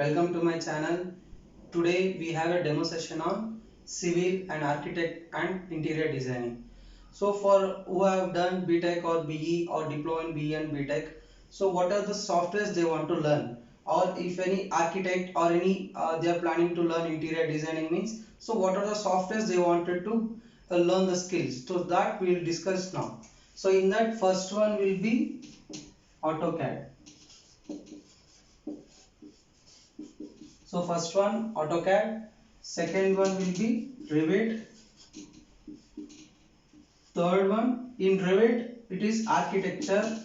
welcome to my channel. Today we have a demo session on civil and architect and interior designing. So for who have done BTech or BE or diploma in BE and BTech, so what are the softwares they want to learn, or if any architect or any they are planning to learn interior designing means, so what are the softwares they wanted to learn the skills. So that we will discuss now. So in that, first one will be AutoCAD. So first one AutoCAD, second one will be Revit, third one in Revit it is architecture,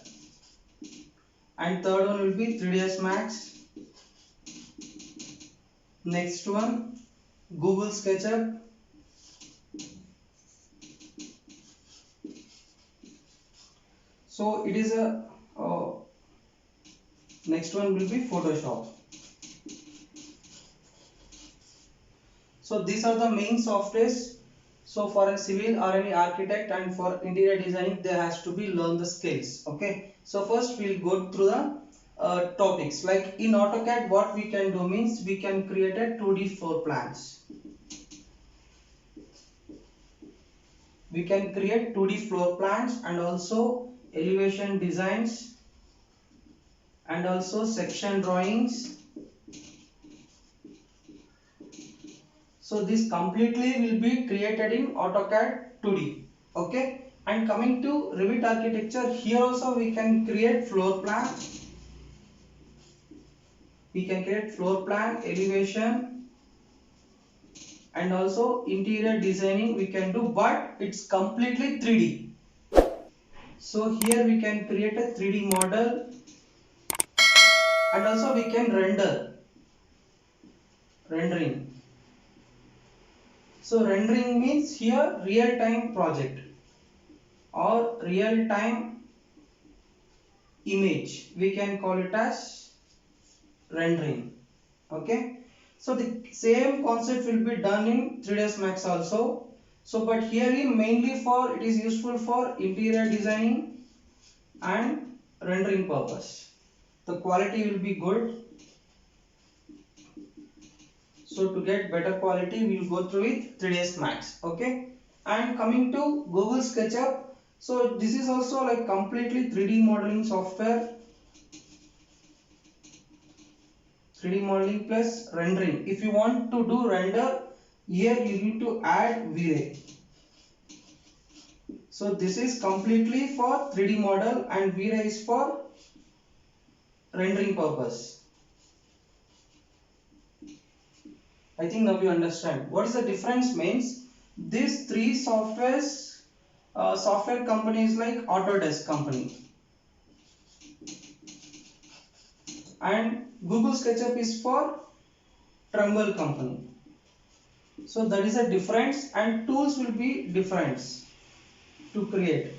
and third one will be 3ds Max. Next one Google SketchUp, so it is a next one will be Photoshop. So these are the main softwares. So for a civil or any architect and for interior designing, there has to be learn the skills. Okay. So first we'll go through the topics. Like in AutoCAD, what we can do means we can create a 2D floor plans. We can create 2D floor plans and also elevation designs and also section drawings. So this completely will be created in AutoCAD 2D. Okay. And coming to Revit architecture, here also we can create floor plan. We can create floor plan, elevation, and also interior designing we can do, but it's completely 3D. So here we can create a 3D model and also we can rendering. So rendering means here real-time project or real-time image, we can call it as rendering. Okay, so the same concept will be done in 3ds Max also. So but here mainly for it is useful for interior designing and rendering purpose. The quality will be good. So to get better quality, we will go through with 3ds Max. Okay, and coming to Google SketchUp, so this is also like completely 3D modeling software. 3D modeling plus rendering. If you want to do render, here you need to add vray. So this is completely for 3D model and vray is for rendering purpose. I think now you understand. What is the difference means? These three softwares, software companies like Autodesk company, and Google SketchUp is for Trumbull company. So that is a difference, and tools will be different to create.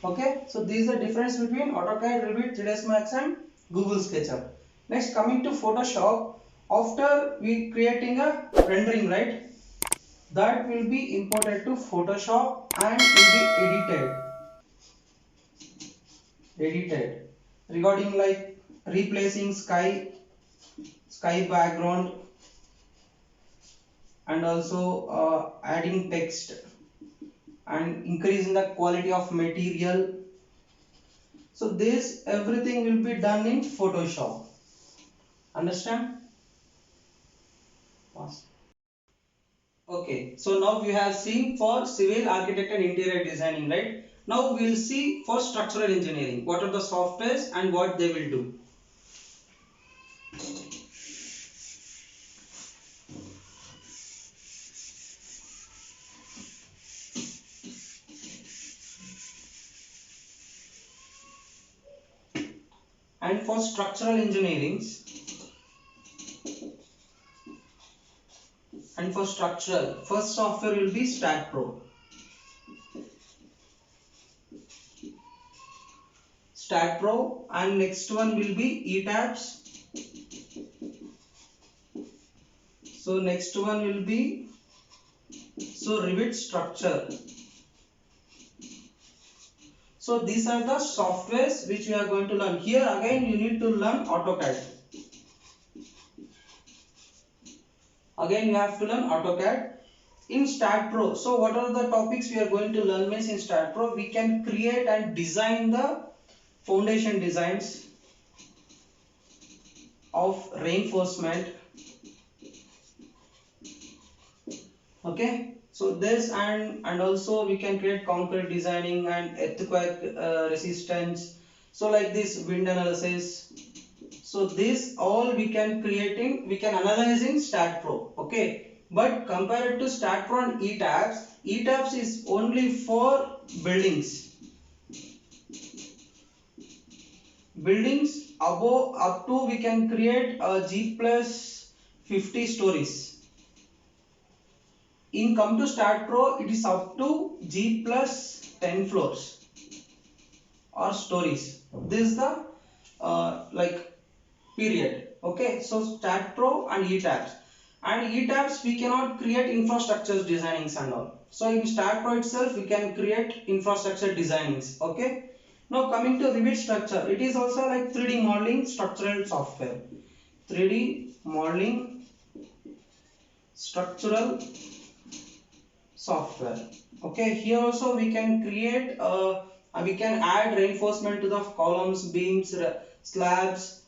Okay, so these are the difference between AutoCAD, Revit, 3ds Max and Google SketchUp. Next, coming to Photoshop, after we creating a rendering, right, that will be imported to Photoshop and will be edited regarding like replacing sky background and also adding text and increasing the quality of material. So this everything will be done in Photoshop. Understand? Okay, so now we have seen for civil, architect and interior designing, right? Now we will see for structural engineering what are the softwares and what they will do. And for structural engineering and for structural, first software will be StatPro. And next one will be Etabs. So next one will be Revit structure. So these are the softwares which we are going to learn. Here again you need to learn AutoCAD. Again you have to learn AutoCAD. In Start Pro, so what are the topics we are going to learn means in Start Pro we can create and design the foundation designs of reinforcement. Okay, so this and also we can create concrete designing and earthquake resistance, so like this wind analysis. So this all we can analyze in Stat Pro. Okay, but compared to Stat Pro and Etabs, Etabs is only for buildings. Buildings above up to we can create a G plus 50 stories. In come to Stat Pro, it is up to G plus 10 floors or stories. This is the like period. Okay, so Stat Pro and Etabs. And Etabs we cannot create infrastructure designings and all. So in Stat Pro itself we can create infrastructure designings. Okay. Now coming to Revit structure, it is also like 3D modeling structural software. 3D modeling structural software. Okay, here also we can create we can add reinforcement to the columns, beams, slabs,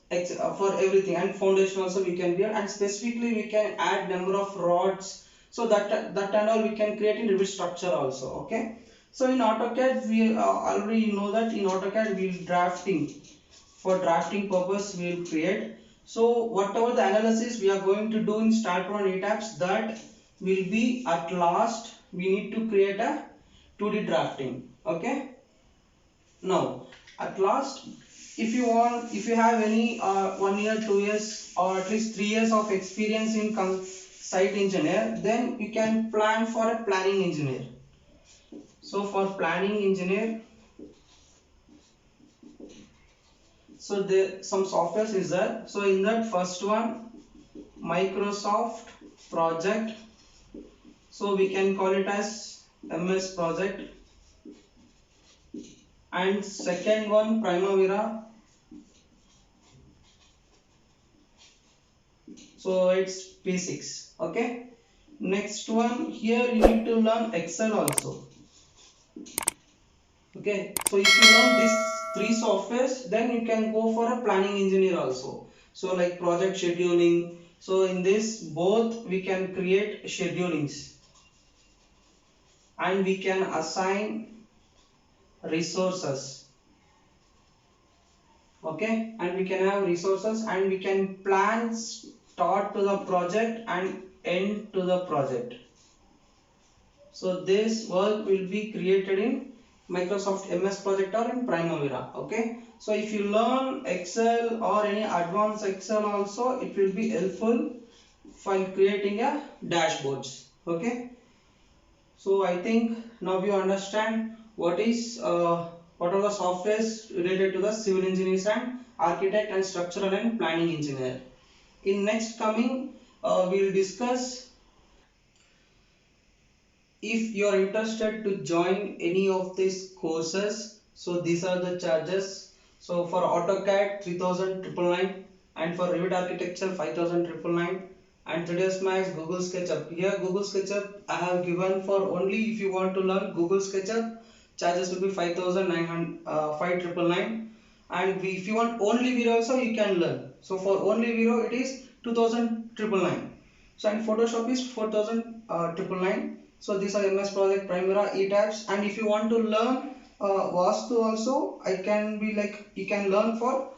for everything, and foundation also we can build, and specifically we can add number of rods, so that and all we can create in Revit structure also. Okay, so in AutoCAD we already know that in AutoCAD we will drafting, for drafting purpose we will create. So whatever the analysis we are going to do in Start Pro and Etabs, that will be at last we need to create a 2D drafting. Okay, now at last if you have any 1 year, 2 years, or at least 3 years of experience in site engineer, then you can plan for a planning engineer. So for planning engineer, so there some softwares is there. So in that first one, Microsoft project, so we can call it as MS project, and second one Primavera, so it's P6. Okay, next one, here you need to learn Excel also. Okay, so if you learn these 3 softwares, then you can go for a planning engineer also. So like project scheduling, so in this both we can create schedulings, and we can assign resources. Okay, and we can have resources, and we can plan start to the project and end to the project. So this work will be created in Microsoft MS project or in Primavera. Okay, so if you learn Excel or any advanced Excel also, it will be helpful for creating a dashboards. Okay, so I think now you understand what are the softwares related to the civil engineers and architect and structural and planning engineer. In next coming we will discuss, if you are interested to join any of these courses, so these are the charges. So for AutoCAD 3,999, and for Revit architecture 5,999, and 3ds Max, Google SketchUp. Here Google SketchUp I have given for only if you want to learn Google SketchUp, charges will be 5,999, and if you want only Vray also you can learn. So for only Vray it is 2,999. So and Photoshop is 4,999. So these are MS project, Primavera, Etabs, and if you want to learn Vastu also, I can be like you can learn for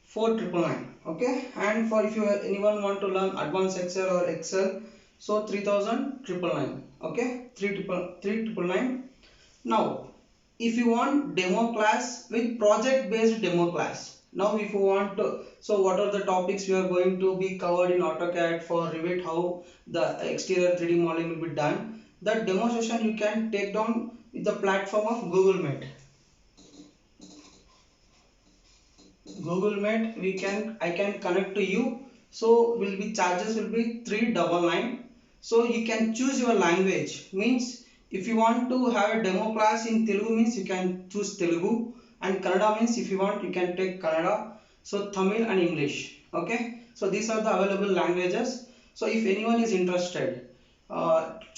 4,999. Okay, and for if you anyone want to learn advanced Excel or Excel, so 3,999. Okay, 3,999. Now if you want demo class with project based demo class, now if you want to, so what are the topics we are going to be covered in AutoCAD, for Revit how the exterior 3D modeling will be done, that demo session you can take down with the platform of Google Meet. Google Meet I can connect to you, so will be charges will be 399. So you can choose your language, means if you want to have a demo class in Telugu means you can choose Telugu, and Kannada means if you want you can take Kannada, so Tamil and English. Okay, so these are the available languages. So if anyone is interested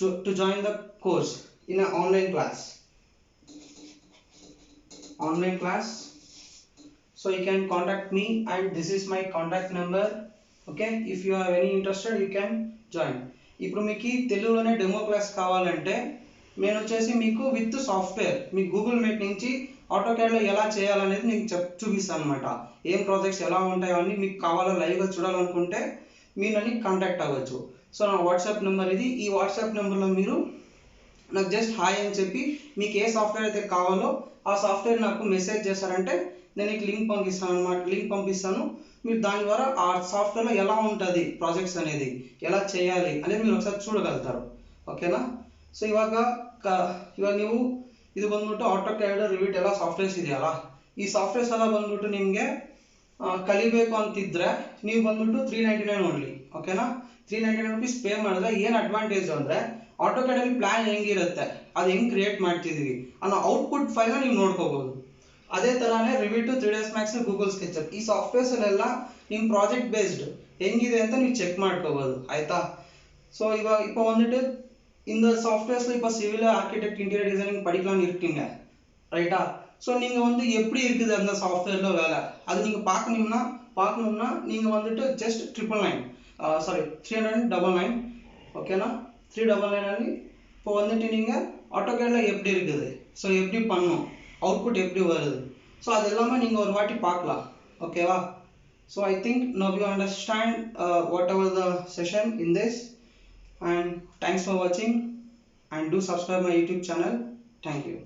to join the course in an online class, so you can contact me, and this is my contact number. Okay, if you are any interested you can join. ఇప్పుడు మీకు తెలుగులోనే demo class కావాలంటే నేను వచ్చేసి మీకు with software me Google meet నుంచి ఆటోకాడ్లో ఎలా చేయాలనేది నేను చూపిస్తాను అనమాట. ఏం ప్రాజెక్ట్స్ ఎలా ఉంటాయో అన్నీ మీకు కావాలో లైవ్గా చూడాలనుకుంటే మీరు నన్ను కాంటాక్ట్ అవ్వచ్చు. సో నా వాట్సాప్ నెంబర్ ఇది. ఈ వాట్సాప్ నెంబర్లో మీరు నాకు జస్ట్ హాయ్ అని చెప్పి మీకు ఏ సాఫ్ట్వేర్ అయితే కావాలో ఆ సాఫ్ట్వేర్ నాకు మెసేజ్ చేశారంటే నేను మీకు లింక్ పంపిస్తాను అనమాట. లింక్ పంపిస్తాను, మీరు దాని ద్వారా ఆ సాఫ్ట్వేర్లో ఎలా ఉంటుంది ప్రాజెక్ట్స్ అనేది ఎలా చేయాలి అనేది మీరు ఒకసారి చూడగలుగుతారు. ಓಕೆನಾ. ಸೊ ಇವಾಗ ನೀವು ಇದು ಬಂದ್ಬಿಟ್ಟು ಆಟೋಕ್ಯಾಡ್ ರಿವಿಟ್ ಎಲ್ಲ ಸಾಫ್ಟ್ವೇರ್ಸ್ ಇದೆಯಲ್ಲ, ಈ ಸಾಫ್ಟ್ವೇರ್ಸ್ ಎಲ್ಲ ಬಂದ್ಬಿಟ್ಟು ನಿಮಗೆ ಕಲಿಬೇಕು ಅಂತಿದ್ರೆ ನೀವು ಬಂದ್ಬಿಟ್ಟು 399 ಓನ್ಲಿ. ಓಕೆನಾ. 399 ರುಪೀಸ್ ಪೇ ಮಾಡಿದ್ರೆ ಏನು ಅಡ್ವಾಂಟೇಜ್ ಅಂದರೆ ಆಟೋಕ್ಯಾಡ್ ಅಲ್ಲಿ ಪ್ಲಾನ್ ಹೆಂಗಿರುತ್ತೆ, ಅದು ಹೆಂಗೆ ಕ್ರಿಯೇಟ್ ಮಾಡ್ತಿದ್ದೀವಿ ಅನ್ನೋ ಔಟ್ಪುಟ್ ಫೈಲ್ನ ನೀವು ನೋಡ್ಕೋಬಹುದು. ಅದೇ ಥರನೇ ರಿವಿಟ್, 3ds Max, ಗೂಗಲ್ ಸ್ಕೆಚಪ್ ಈ ಸಾಫ್ಟ್ವೇರ್ಸ್ ಅಲ್ಲೆಲ್ಲ ನಿಮ್ಮ ಪ್ರಾಜೆಕ್ಟ್ ಬೇಸ್ಡ್ ಹೆಂಗಿದೆ ಅಂತ ನೀವು ಚೆಕ್ ಮಾಡ್ಕೋಬಹುದು. ಆಯ್ತಾ. ஸோ இப்போ வந்துட்டு இந்த சாஃப்ட்வேர்ஸில் இப்போ சிவில் ஆர்கிடெக்ட் இன்டீரியர் டிசைனிங் படிக்கலாம்னு இருக்கீங்க, ரைட்டா. ஸோ நீங்கள் வந்து எப்படி இருக்குது அந்த சாஃப்ட்வேரில் வேலை அது நீங்கள் பார்க்கணும்னா நீங்கள் வந்துட்டு ஜஸ்ட் 399, ஓகேனா. 399 ಅಲ್ಲಿ இப்போ வந்துட்டு நீங்கள் ஆட்டோகேடில் எப்படி இருக்குது, ஸோ எப்படி பண்ணணும், அவுட்புட் எப்படி வருது, ஸோ அது எல்லாமே நீங்கள் ஒரு வாட்டி பார்க்கலாம். ஓகேவா. So I think now you understand whatever the session in this, and thanks for watching, and do subscribe my YouTube channel. Thank you.